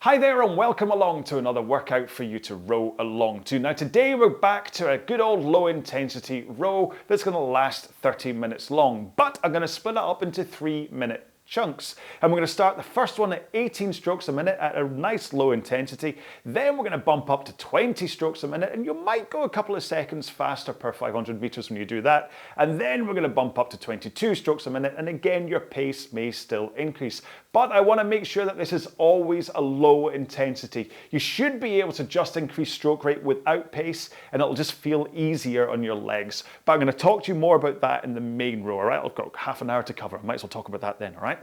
Hi there and welcome along to another workout for you to row along to. Now today we're back to a good old low intensity row that's going to last 30 minutes long, but I'm going to split it up into 3-minute chunks. And we're going to start the first one at 18 strokes a minute at a nice low intensity. Then we're going to bump up to 20 strokes a minute, and you might go a couple of seconds faster per 500 meters when you do that. And then we're going to bump up to 22 strokes a minute, and again your pace may still increase. But I want to make sure that this is always a low intensity. You should be able to just increase stroke rate without pace, and it'll just feel easier on your legs. But I'm going to talk to you more about that in the main row, all right? I've got half an hour to cover. I might as well talk about that then, all right?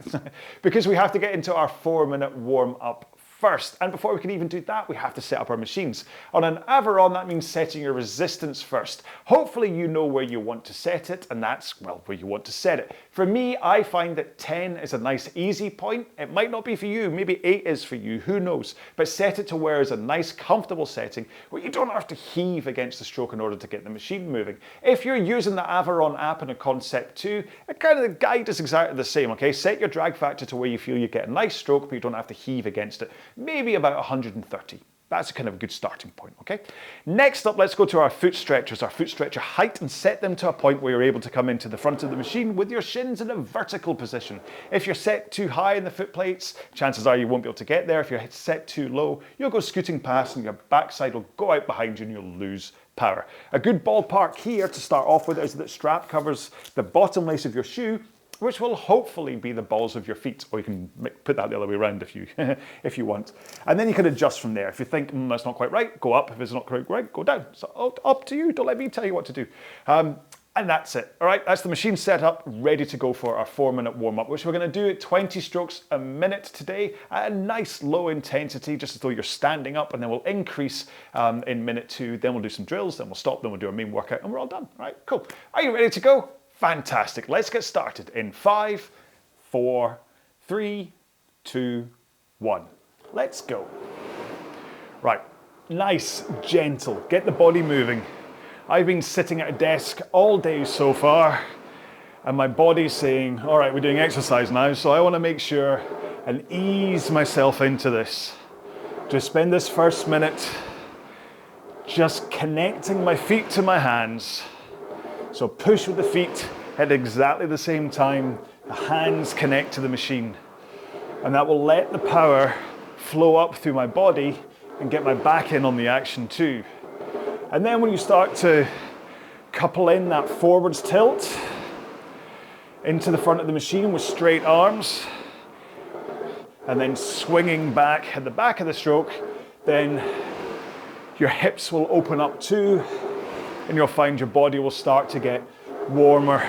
Because we have to get into our 4-minute warm-up first. And before we can even do that, we have to set up our machines. On an RowAlong, that means setting your resistance first. Hopefully you know where you want to set it, and that's, well, where you want to set it. For me, I find that 10 is a nice easy point. It might not be for you, maybe 8 is for you, who knows? But set it to where it's a nice, comfortable setting where you don't have to heave against the stroke in order to get the machine moving. If you're using the RowAlong app in a Concept 2, the guide is exactly the same, okay? Set your drag factor to where you feel you get a nice stroke, but you don't have to heave against it. Maybe about 130. That's a kind of a good starting point, okay? Next up, let's go to our foot stretchers, our foot stretcher height, and set them to a point where you're able to come into the front of the machine with your shins in a vertical position. If you're set too high in the foot plates, chances are you won't be able to get there. If you're set too low, you'll go scooting past and your backside will go out behind you and you'll lose power. A good ballpark here to start off with is that strap covers the bottom lace of your shoe, which will hopefully be the balls of your feet, or you can put that the other way around if you if you want. And then you can adjust from there. If you think, that's not quite right, go up. If it's not quite right, go down. So up to you, don't let me tell you what to do. And that's it, all right? That's the machine set up, ready to go for our 4-minute warm-up, which we're gonna do at 20 strokes a minute today at a nice low intensity, just as though you're standing up, and then we'll increase in minute 2, then we'll do some drills, then we'll stop, then we'll do our main workout, and we're all done, all right? Cool. Are you ready to go? Fantastic. Let's get started in 5, 4, 3, 2, 1. Let's go. Right, nice, gentle. Get the body moving. I've been sitting at a desk all day so far, and my body's saying, all right, we're doing exercise now, so I want to make sure and ease myself into this. Just spend this first minute just connecting my feet to my hands. So push with the feet at exactly the same time the hands connect to the machine. And that will let the power flow up through my body and get my back in on the action too. And then when you start to couple in that forwards tilt into the front of the machine with straight arms, and then swinging back at the back of the stroke, then your hips will open up too, and you'll find your body will start to get warmer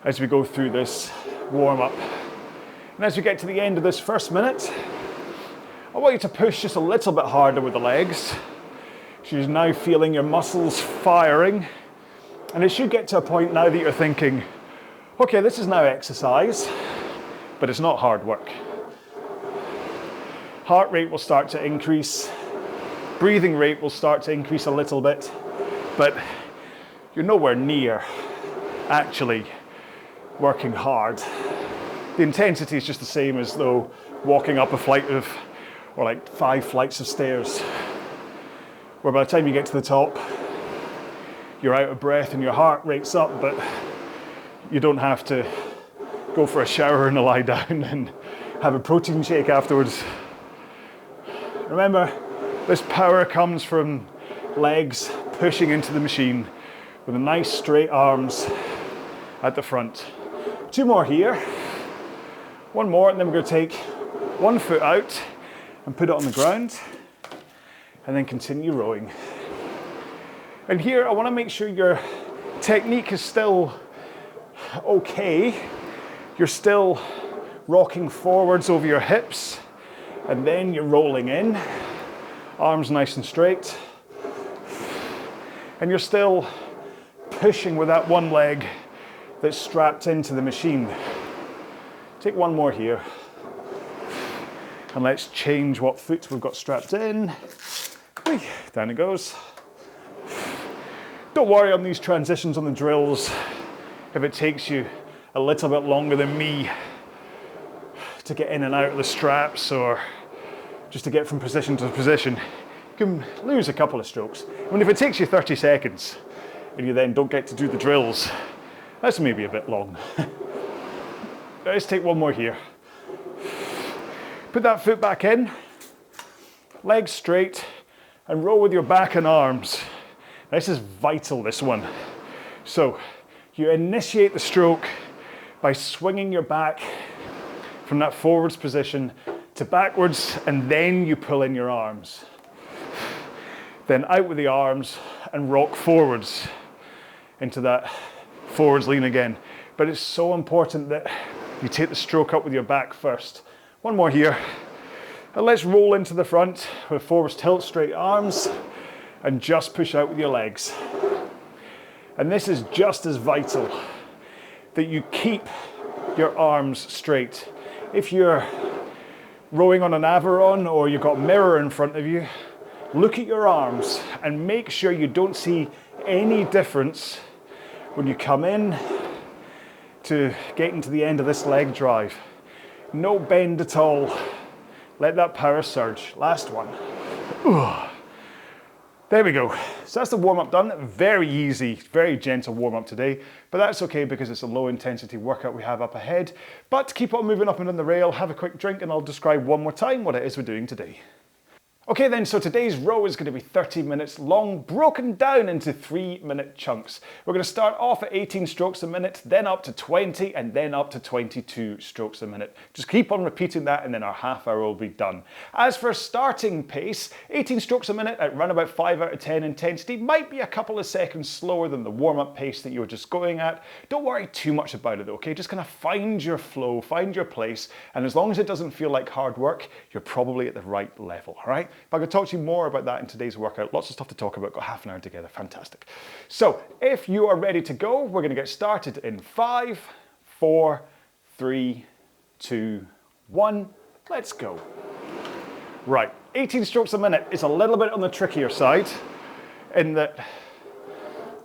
as we go through this warm-up. And as we get to the end of this first minute, I want you to push just a little bit harder with the legs. So you're now feeling your muscles firing, and it should get to a point now that you're thinking, okay, this is now exercise, but it's not hard work. Heart rate will start to increase, breathing rate will start to increase a little bit, but you're nowhere near actually working hard. The intensity is just the same as though walking up a flight of, or like 5 flights of stairs, where by the time you get to the top, you're out of breath and your heart rate's up, but you don't have to go for a shower and a lie down and have a protein shake afterwards. Remember, this power comes from legs pushing into the machine with a nice straight arms at the front. 2 more here. 1 more, and then we're going to take 1 foot out and put it on the ground, and then continue rowing. And here I want to make sure your technique is still okay. You're still rocking forwards over your hips, and then you're rolling in, arms nice and straight. And you're still pushing with that one leg that's strapped into the machine. Take 1 more here. And let's change what foot we've got strapped in. Down it goes. Don't worry on these transitions on the drills if it takes you a little bit longer than me to get in and out of the straps, or just to get from position to position, you can lose a couple of strokes. I mean, if it takes you 30 seconds and you then don't get to do the drills, that's maybe a bit long. Let's take one more here. Put that foot back in, legs straight, and row with your back and arms. This is vital, this one. So you initiate the stroke by swinging your back from that forwards position to backwards, and then you pull in your arms. Then out with the arms and rock forwards into that forwards lean again. But it's so important that you take the stroke up with your back first. One more here. And let's roll into the front with forwards tilt, straight arms, and just push out with your legs. And this is just as vital, that you keep your arms straight. If you're rowing on an Aviron or you've got a mirror in front of you, look at your arms and make sure you don't see any difference when you come in to getting to the end of this leg drive. No bend at all. Let that power surge. Last one. There we go. So that's the warm-up done. Very easy, very gentle warm-up today, but that's okay because it's a low intensity workout we have up ahead. But keep on moving up and on the rail, have a quick drink, and I'll describe one more time what it is we're doing today. Okay then, so today's row is going to be 30 minutes long, broken down into 3-minute chunks. We're going to start off at 18 strokes a minute, then up to 20, and then up to 22 strokes a minute. Just keep on repeating that and then our half hour will be done. As for starting pace, 18 strokes a minute at around about 5 out of 10 intensity might be a couple of seconds slower than the warm-up pace that you were just going at. Don't worry too much about it, okay? Just kind of find your flow, find your place, and as long as it doesn't feel like hard work, you're probably at the right level, all right? But I'm going to talk to you more about that in today's workout. Lots of stuff to talk about. Got half an hour together. Fantastic. So if you are ready to go, we're going to get started in 5, 4, 3, 2, 1. Let's go. Right, 18 strokes a minute is a little bit on the trickier side in that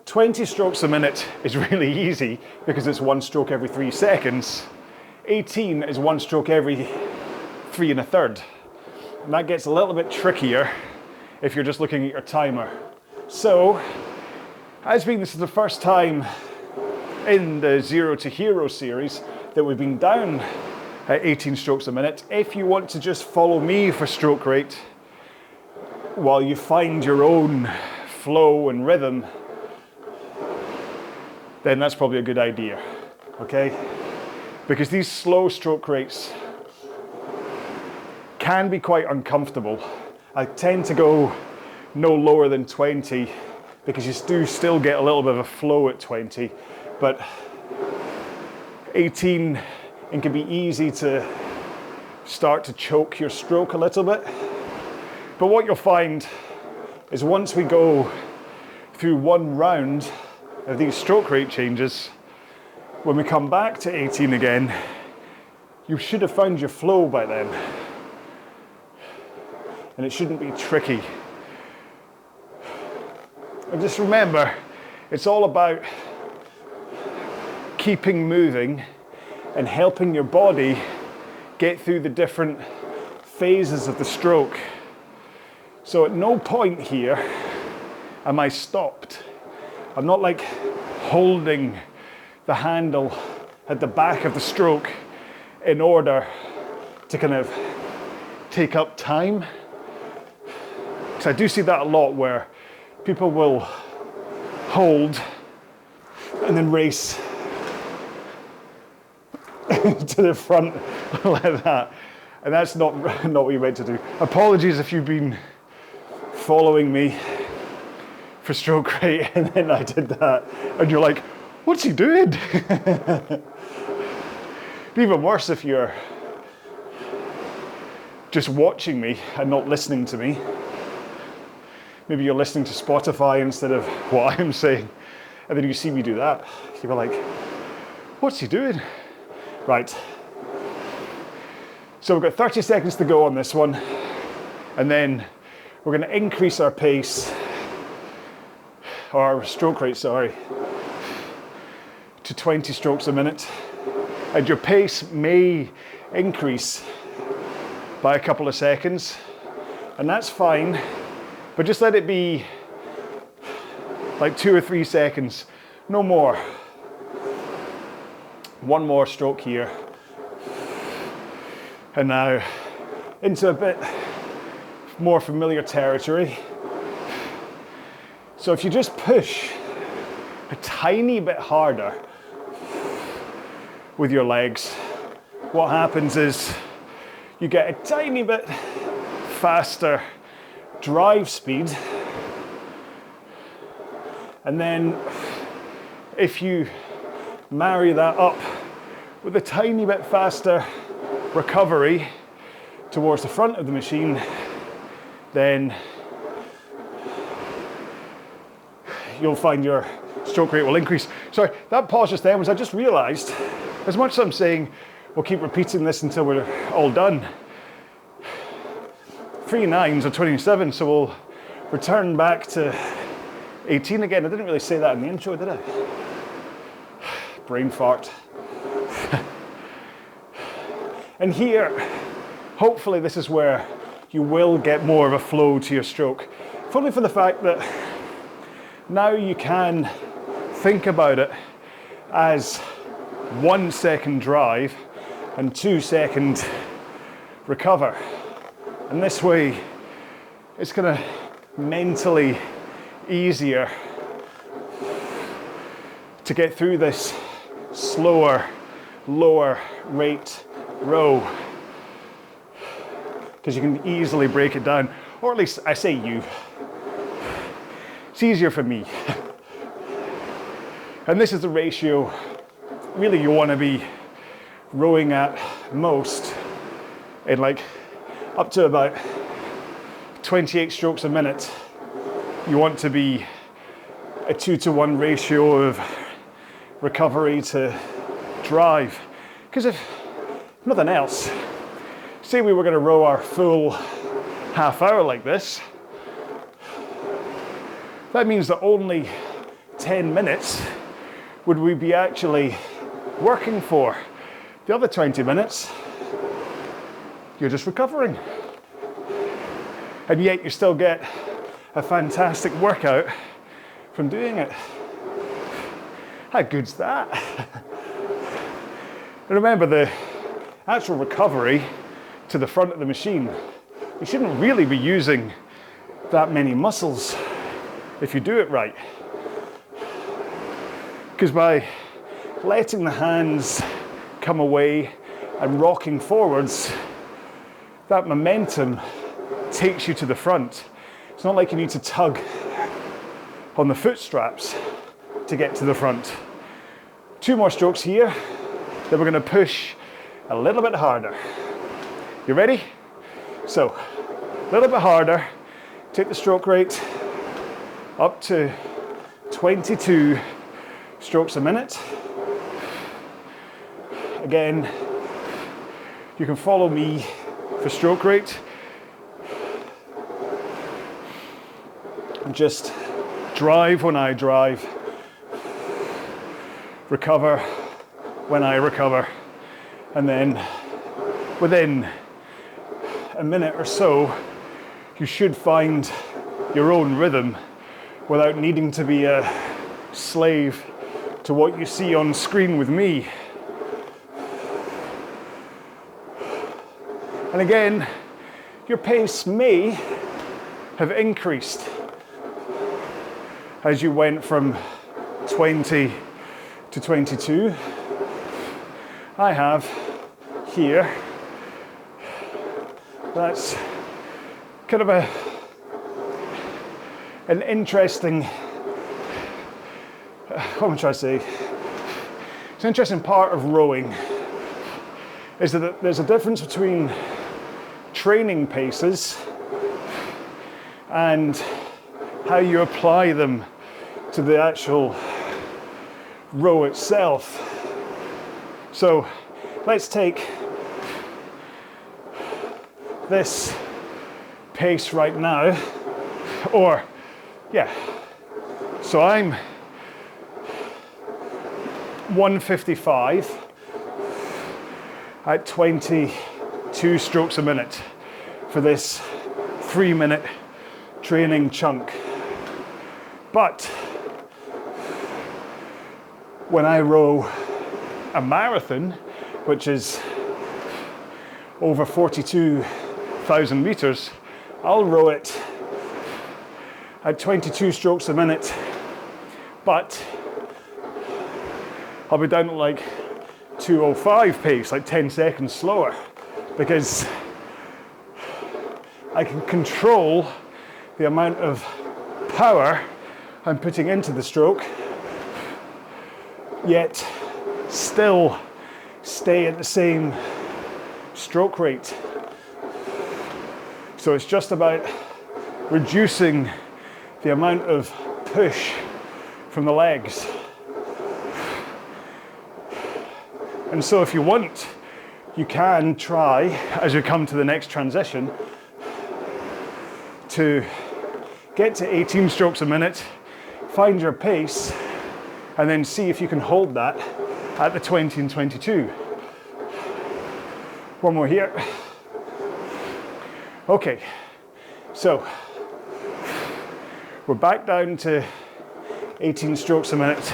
20 strokes a minute is really easy because it's 1 stroke every 3 seconds. 18 is 1 stroke every 3 1/3. And that gets a little bit trickier if you're just looking at your timer. So, as being this is the first time in the Zero to Hero series that we've been down at 18 strokes a minute, if you want to just follow me for stroke rate while you find your own flow and rhythm, then that's probably a good idea, okay? Because these slow stroke rates can be quite uncomfortable. I tend to go no lower than 20 because you do still get a little bit of a flow at 20, but 18, it can be easy to start to choke your stroke a little bit. But what you'll find is once we go through one round of these stroke rate changes, when we come back to 18 again, you should have found your flow by then. And it shouldn't be tricky. And just remember, it's all about keeping moving and helping your body get through the different phases of the stroke. So at no point here am I stopped. I'm not like holding the handle at the back of the stroke in order to kind of take up time. Because I do see that a lot where people will hold and then race to the front like that. And that's not what you're meant to do. Apologies if you've been following me for stroke rate and then I did that. And you're like, what's he doing? It'd be even worse if you're just watching me and not listening to me. Maybe you're listening to Spotify instead of what I'm saying, and then you see me do that. You're like, what's he doing? Right. So we've got 30 seconds to go on this one, and then we're going to increase our pace, or our stroke rate, sorry, to 20 strokes a minute. And your pace may increase by a couple of seconds. And that's fine, but just let it be like 2 or 3 seconds, no more. One more stroke here. And now into a bit more familiar territory. So if you just push a tiny bit harder with your legs, what happens is you get a tiny bit faster drive speed. And then if you marry that up with a tiny bit faster recovery towards the front of the machine, then you'll find your stroke rate will increase. Sorry, that pause just then was I just realized, as much as I'm saying we'll keep repeating this until we're all done, 3 9s are 27, so we'll return back to 18 again. I didn't really say that in the intro, did I? Brain fart. And here, hopefully this is where you will get more of a flow to your stroke. If only for the fact that now you can think about it as 1 second drive and 2 second recover. And this way, it's gonna mentally easier to get through this slower, lower rate row, because you can easily break it down, or at least I say you. It's easier for me. And this is the ratio really you want to be rowing at most in like up to about 28 strokes a minute. You want to be a 2-to-1 ratio of recovery to drive. Because if nothing else, say we were going to row our full half hour like this, that means that only 10 minutes would we be actually working for. The other 20 minutes, you're just recovering. And yet you still get a fantastic workout from doing it. How good's that? And remember, the actual recovery to the front of the machine, you shouldn't really be using that many muscles if you do it right. Because by letting the hands come away and rocking forwards, that momentum takes you to the front. It's not like you need to tug on the foot straps to get to the front. 2 more strokes here, then we're going to push a little bit harder. You ready? So, a little bit harder, take the stroke rate up to 22 strokes a minute. Again, you can follow me for stroke rate. Just drive when I drive, recover when I recover, and then within a minute or so, you should find your own rhythm without needing to be a slave to what you see on screen with me. And again, your pace may have increased as you went from 20 to 22. I have here, that's kind of an interesting, what am I trying to say? It's an interesting part of rowing is that there's a difference between training paces and how you apply them to the actual row itself. So let's take this pace right now, or yeah, so I'm 155 at 22 strokes a minute for this 3-minute training chunk. But when I row a marathon, which is over 42,000 meters, I'll row it at 22 strokes a minute, but I'll be down at like 2:05 pace, like 10 seconds slower, because I can control the amount of power I'm putting into the stroke, yet still stay at the same stroke rate. So it's just about reducing the amount of push from the legs. And so if you want, you can try, as you come to the next transition, to get to 18 strokes a minute, find your pace, and then see if you can hold that at the 20 and 22. One more here. Okay, so we're back down to 18 strokes a minute.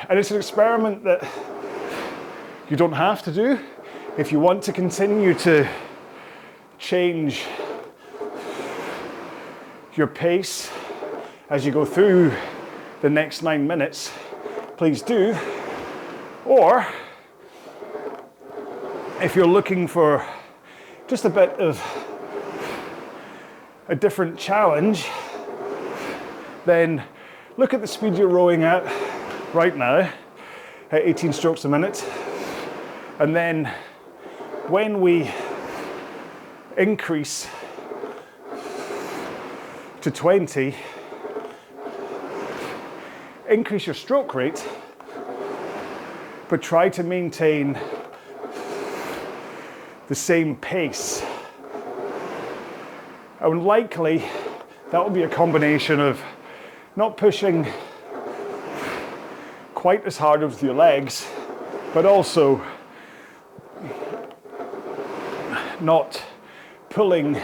And it's an experiment that you don't have to do. If you want to continue to change your pace as you go through the next 9 minutes, please do. Or if you're looking for just a bit of a different challenge, then look at the speed you're rowing at right now at 18 strokes a minute. And then when we increase to 20, increase your stroke rate, but try to maintain the same pace. And likely that will be a combination of not pushing quite as hard with your legs, but also not pulling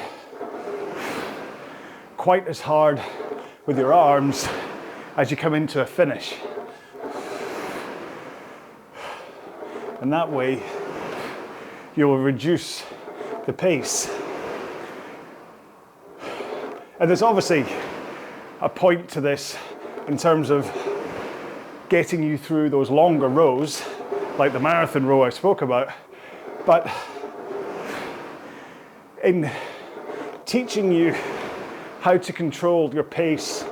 quite as hard with your arms as you come into a finish. And that way you will reduce the pace. And there's obviously a point to this in terms of getting you through those longer rows, like the marathon row I spoke about. But in teaching you how to control your pace,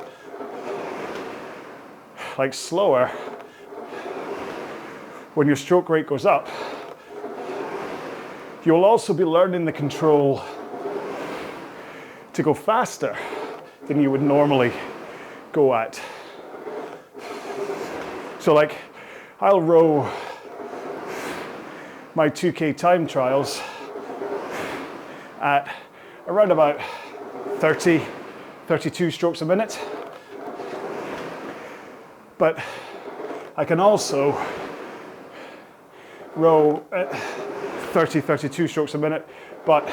like slower, when your stroke rate goes up, you'll also be learning the control to go faster than you would normally go at. So like, I'll row my 2K time trials at around about 30, 32 strokes a minute. But I can also row at 30, 32 strokes a minute, but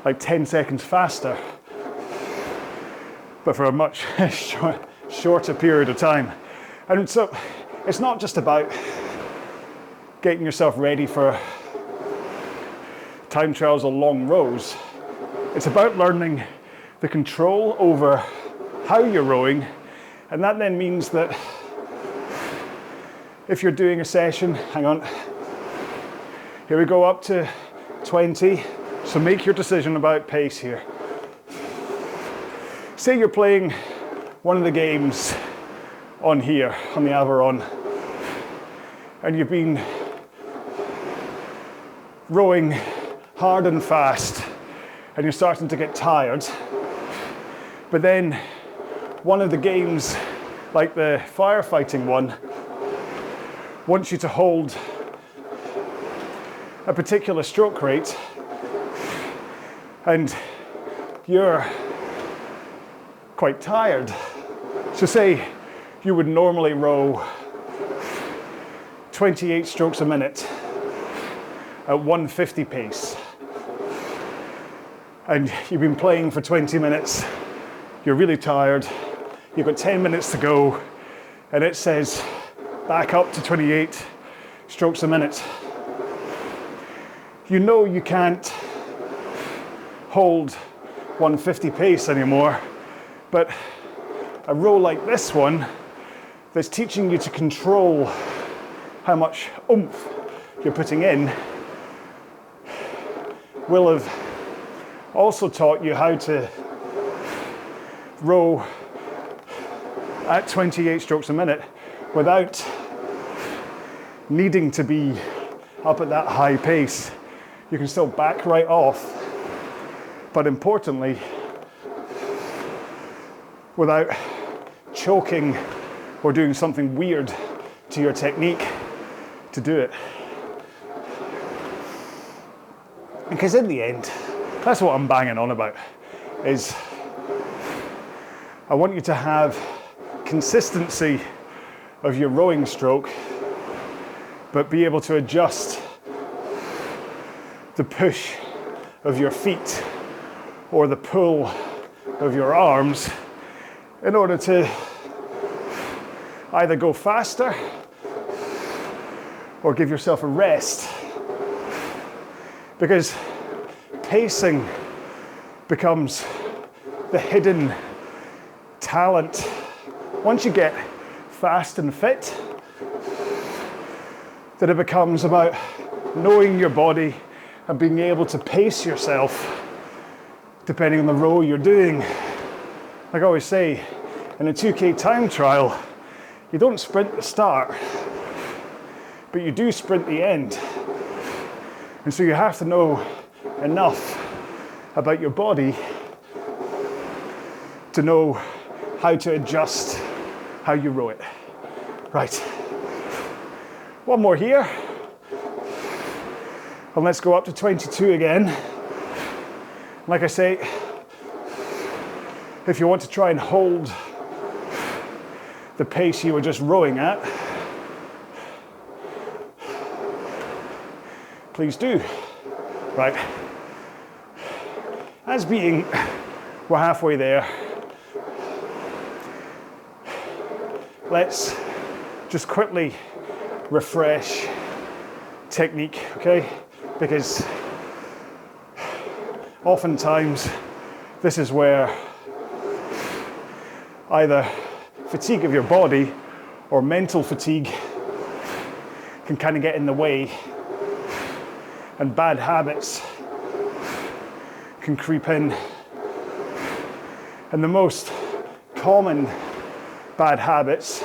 like 10 seconds faster, but for a much shorter period of time. And so it's not just about getting yourself ready for time trials or long rows. It's about learning the control over how you're rowing, and that then means that if you're doing a session, hang on, here we go up to 20, so make your decision about pace here. Say you're playing one of the games on here, on the Aviron, and you've been rowing hard and fast, and you're starting to get tired, but then one of the games, like the firefighting one, wants you to hold a particular stroke rate, and you're quite tired. So say you would normally row 28 strokes a minute at 150 pace. and you've been playing for 20 minutes, you're really tired, you've got 10 minutes to go, and it says back up to 28 strokes a minute. You know you can't hold 150 pace anymore, but a row like this one that's teaching you to control how much oomph you're putting in will have also taught you how to row at 28 strokes a minute without needing to be up at that high pace. You can still back right off, but importantly, without choking or doing something weird to your technique to do it. Because in the end, that's what I'm banging on about, is I want you to have consistency of your rowing stroke, but be able to adjust the push of your feet or the pull of your arms in order to either go faster or give yourself a rest. Because pacing becomes the hidden talent. Once you get fast and fit, that it becomes about knowing your body and being able to pace yourself depending on the row you're doing. Like I always say, in a 2K time trial, you don't sprint the start, but you do sprint the end. And so you have to know enough about your body to know how to adjust how you row it. Right. One more here. And let's go up to 22 again. Like I say, if you want to try and hold the pace you were just rowing at, please do. Right. As being, we're halfway there. Let's just quickly refresh technique, okay? Because oftentimes this is where either fatigue of your body or mental fatigue can kind of get in the way, and bad habits can creep in. And the most common bad habits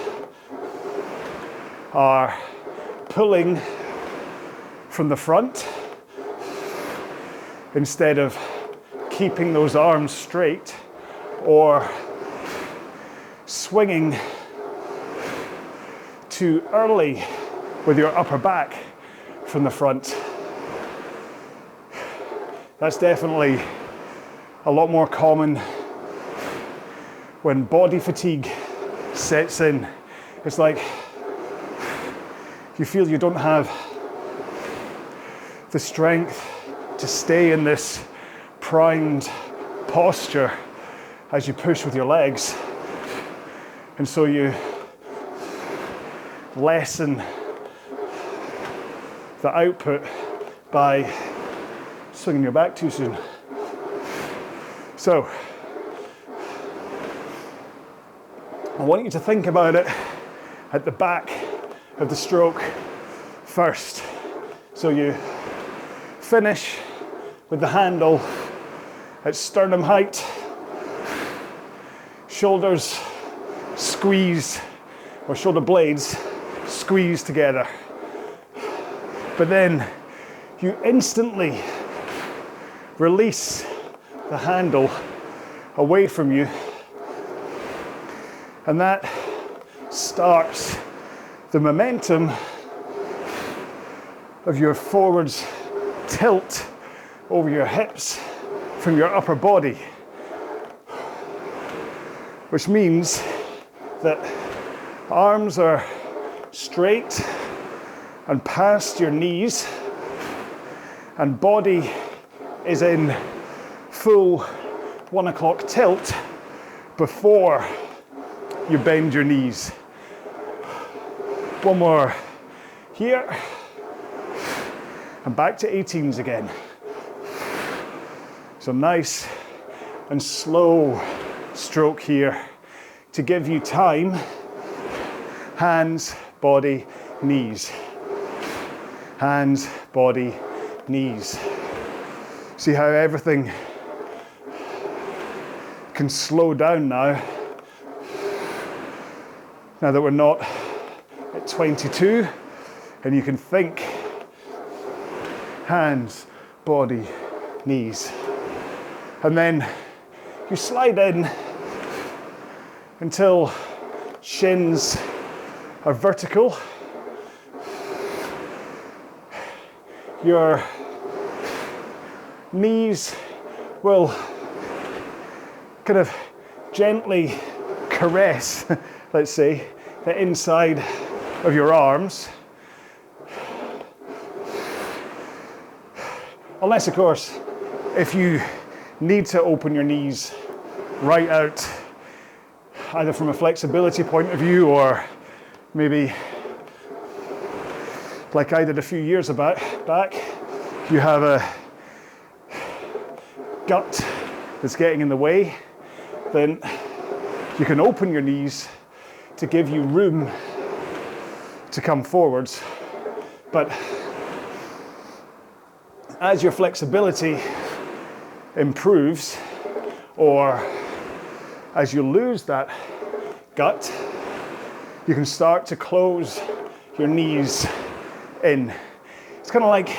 are pulling from the front instead of keeping those arms straight, or swinging too early with your upper back from the front. That's definitely a lot more common when body fatigue sets in. It's like you feel you don't have the strength to stay in this primed posture as you push with your legs. And so you lessen the output by swinging your back too soon. So, I want you to think about it at the back of the stroke first. So you finish with the handle at sternum height, shoulders squeeze, or shoulder blades squeeze together. But then you instantly release the handle away from you, and that starts the momentum of your forwards tilt over your hips from your upper body, which means that arms are straight and past your knees, and body is in full 1 o'clock tilt before you bend your knees. One more here, and back to 18s again. So nice and slow stroke here to give you time. Hands, body, knees. Hands, body, knees. See how everything can slow down now. Now that we're not at 22, and you can think hands, body, knees. And then you slide in until shins are vertical. Your knees will kind of gently caress, let's say, the inside of your arms. Unless, of course, if you need to open your knees right out, either from a flexibility point of view or maybe like I did a few years back, you have a gut that's getting in the way, then you can open your knees to give you room to come forwards. But as your flexibility improves, or as you lose that gut, you can start to close your knees in. It's kind of like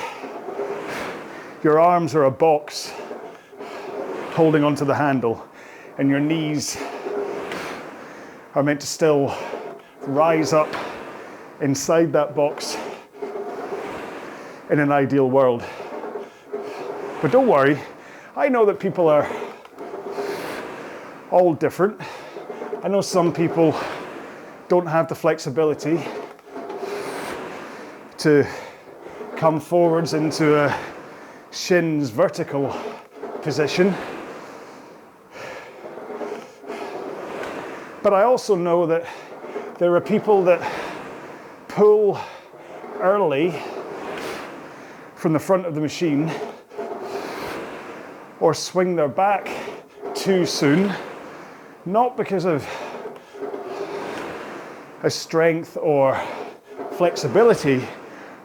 your arms are a box holding onto the handle, and your knees are meant to still rise up inside that box in an ideal world. But don't worry, I know that people are all different. I know some people don't have the flexibility to come forwards into a shins vertical position. But I also know that there are people that pull early from the front of the machine or swing their back too soon, not because of a strength or flexibility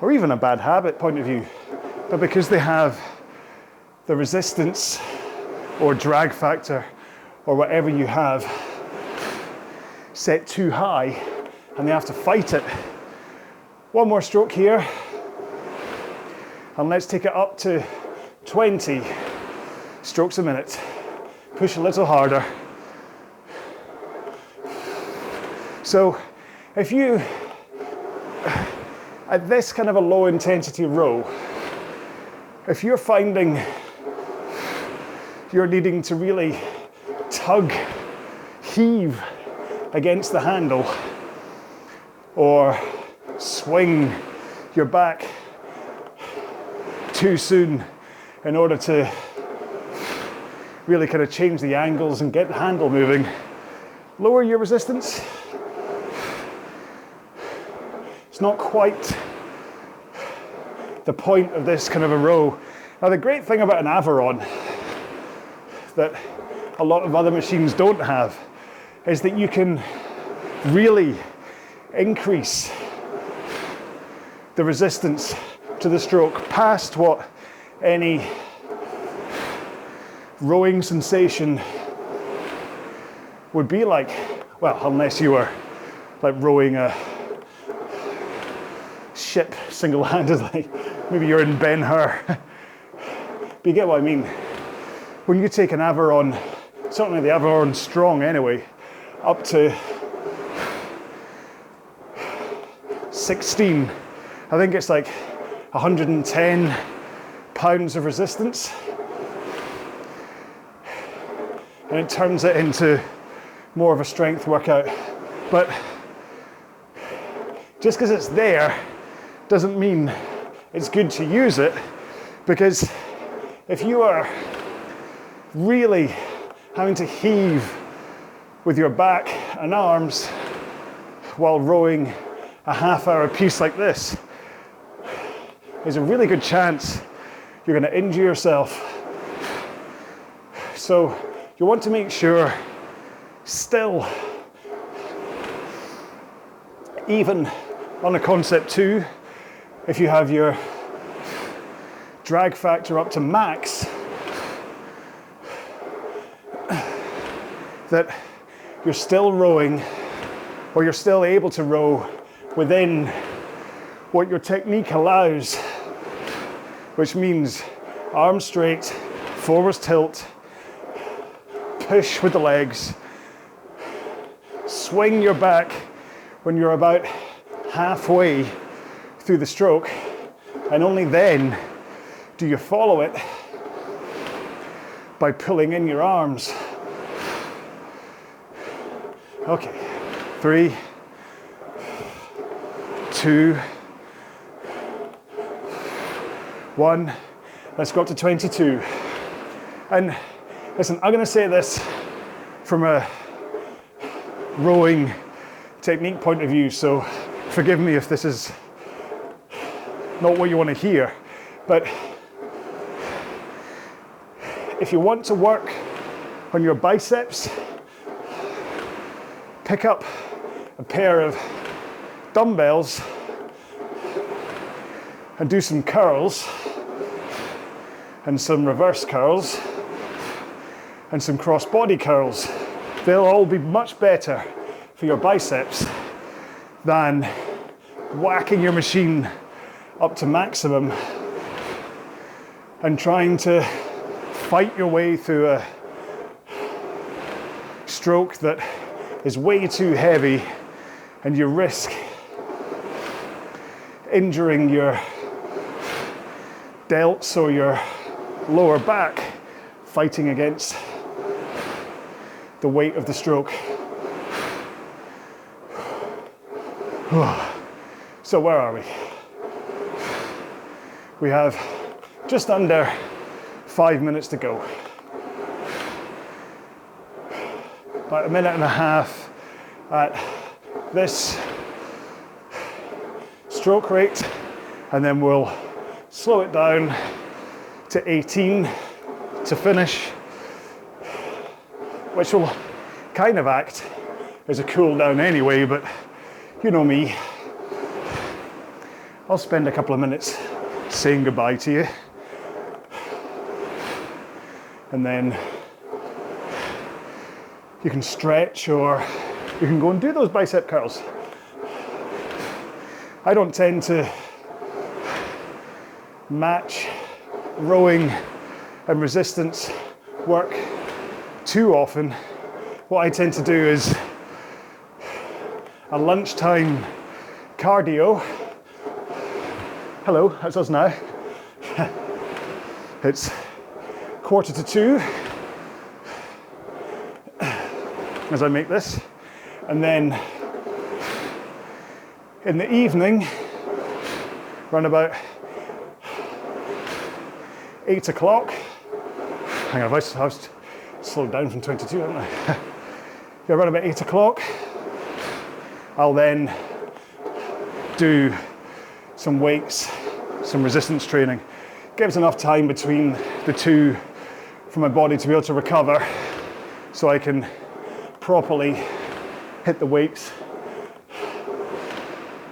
or even a bad habit point of view, but because they have the resistance or drag factor or whatever you have set too high and they have to fight it. One more stroke here, and let's take it up to 20 strokes a minute. Push a little harder. So if you, at this kind of a low intensity row, if you're finding you're needing to really tug, heave against the handle, or swing your back too soon in order to really kind of change the angles and get the handle moving, lower your resistance. It's not quite the point of this kind of a row. Now the great thing about an Averon that a lot of other machines don't have is that you can really increase the resistance to the stroke past what any rowing sensation would be like. Well, unless you were like rowing a ship single-handedly. Maybe you're in Ben-Hur. But you get what I mean. When you take an Averon, certainly the Averon Strong anyway, up to 16, I think it's like 110 pounds of resistance. And it turns it into more of a strength workout. But just because it's there doesn't mean it's good to use it, because if you are really having to heave with your back and arms while rowing a half-hour piece like this, there's a really good chance you're going to injure yourself. So you want to make sure, still, even on a concept 2, if you have your drag factor up to max, that you're still rowing, or you're still able to row within what your technique allows, which means arms straight, forwards tilt, push with the legs, swing your back when you're about halfway through the stroke, and only then do you follow it by pulling in your arms. Okay, 3, 2, 1. Let's go up to 22. And listen, I'm going to say this from a rowing technique point of view, so forgive me if this is not what you want to hear, but if you want to work on your biceps, pick up a pair of dumbbells and do some curls and some reverse curls and some cross-body curls. They'll all be much better for your biceps than whacking your machine up to maximum and trying to fight your way through a stroke that is way too heavy, and you risk injuring your delts or your lower back fighting against the weight of the stroke. So where are we? We have just under 5 minutes to go. About 1.5 minutes at this stroke rate, and then we'll slow it down to 18 to finish, which will kind of act as a cool down anyway, but you know me. I'll spend a couple of minutes saying goodbye to you, and then you can stretch, or you can go and do those bicep curls. I don't tend to match rowing and resistance work too often. What I tend to do is a lunchtime cardio. Hello, how's us now? It's 1:45 as I make this, and then in the evening, around about 8 o'clock. Hang on, I've slowed down from 22, haven't I? Yeah, around about 8 o'clock, I'll then do some weights, some resistance training. Gives enough time between the two for my body to be able to recover, so I can properly hit the weights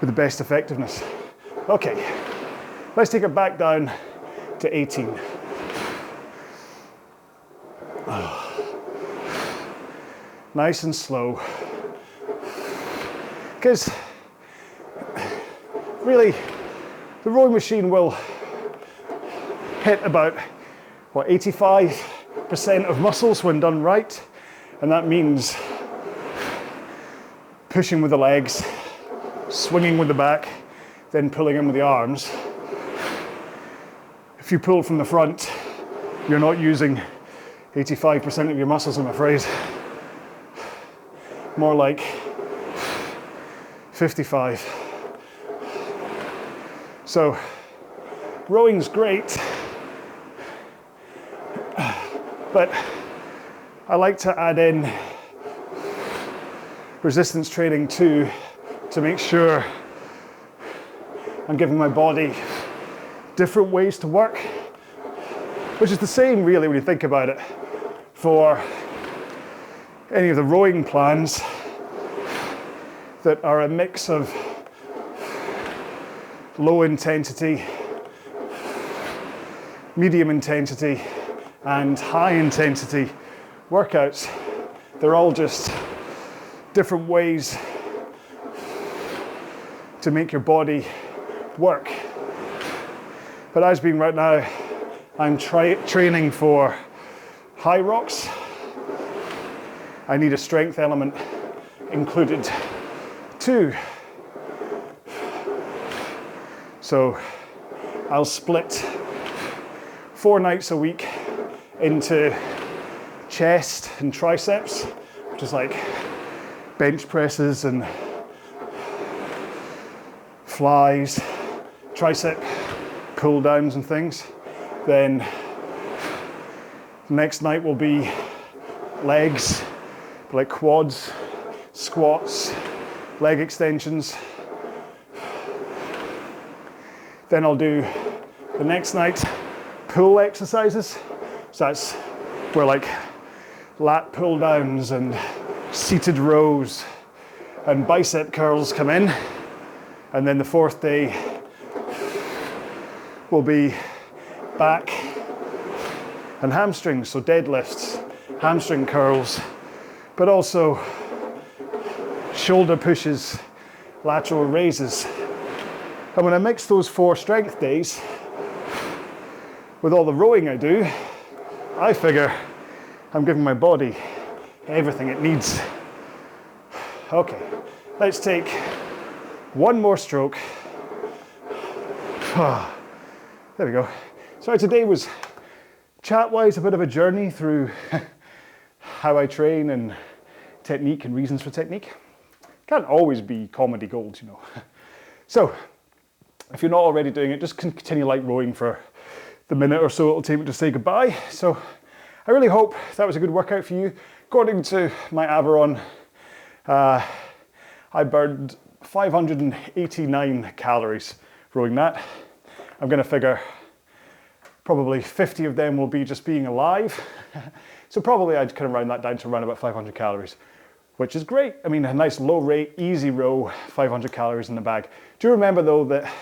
with the best effectiveness. Okay, let's take it back down to 18. Nice and slow. Because really, the rowing machine will hit about, 85% of muscles when done right. And that means pushing with the legs, swinging with the back, then pulling in with the arms. If you pull from the front, you're not using 85% of your muscles, I'm afraid. More like 55. So, But I like to add in resistance training too, to make sure I'm giving my body different ways to work, which is the same really when you think about it for any of the rowing plans that are a mix of low intensity, medium intensity, and high intensity workouts. They're all just different ways to make your body work. But as being right now, I'm training for high rocks. I need a strength element included too. So I'll split 4 nights a week into chest and triceps, which is like bench presses and flies, tricep pull downs and things. Then the next night will be legs, like quads, squats, leg extensions. Then I'll do the next night pull exercises. So that's where like lat pull downs and seated rows and bicep curls come in. And then the 4th day will be back and hamstrings, so deadlifts, hamstring curls, but also shoulder pushes, lateral raises. And when I mix those 4 strength days with all the rowing I do, I figure I'm giving my body everything it needs. Okay, let's take one more stroke. There we go. So today was chat-wise a bit of a journey through how I train and technique and reasons for technique. Can't always be comedy gold, you know. So if you're not already doing it, just continue like rowing for the minute or so it'll take me to say goodbye. So I really hope that was a good workout for you. According to my Averon, I burned 589 calories rowing that. I'm going to figure probably 50 of them will be just being alive. So probably I'd kind of round that down to around about 500 calories, which is great. I mean, a nice low rate, easy row, 500 calories in the bag. Do remember though that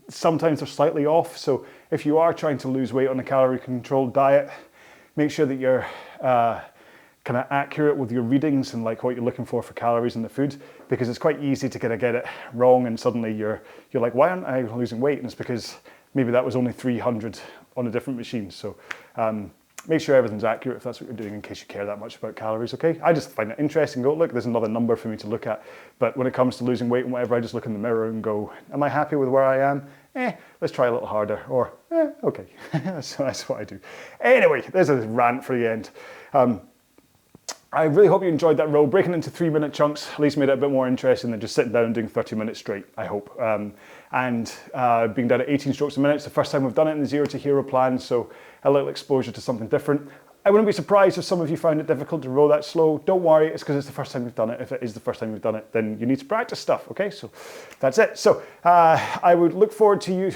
sometimes they're slightly off. So if you are trying to lose weight on a calorie controlled diet, make sure that you're kind of accurate with your readings and like what you're looking for calories in the food, because it's quite easy to kind of get it wrong and suddenly you're like, why aren't I losing weight? And it's because maybe that was only 300 on a different machine. So make sure everything's accurate if that's what you're doing, in case you care that much about calories, okay? I just find it interesting. Go, look, there's another number for me to look at. But when it comes to losing weight and whatever, I just look in the mirror and go, am I happy with where I am? Let's try a little harder. Or, okay. So that's what I do. Anyway, there's a rant for the end. I really hope you enjoyed that row. Breaking into 3-minute chunks at least made it a bit more interesting than just sitting down and doing 30 minutes straight, I hope. And being done at 18 strokes a minute, it's the first time we've done it in the Zero to Hero plan, so a little exposure to something different. I wouldn't be surprised if some of you found it difficult to row that slow. Don't worry, it's because it's the first time you've done it. If it is the first time you've done it, then you need to practice stuff, okay? So that's it. So I would look forward to you,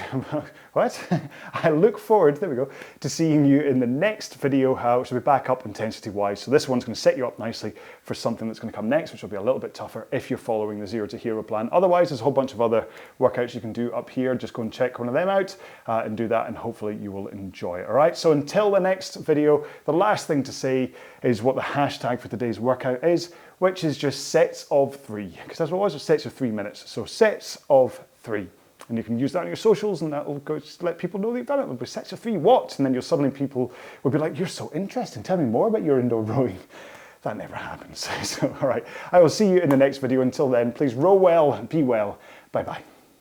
what? I look forward, there we go, to seeing you in the next video, which will be back up intensity-wise. So this one's going to set you up nicely for something that's going to come next, which will be a little bit tougher if you're following the Zero to Hero plan. Otherwise, there's a whole bunch of other workouts you can do up here. Just go and check one of them out and do that, and hopefully you will enjoy it, all right? So until the next video, the last thing to say is what the hashtag for today's workout is, which is just sets of 3, because that's what it was, sets of 3 minutes. So sets of 3. And you can use that on your socials, and that will go just let people know that you've done it. It'll be sets of 3 what? And then people will be like, you're so interesting, tell me more about your indoor rowing. That never happens. So, all right, I will see you in the next video. Until then, please row well and be well. Bye-bye.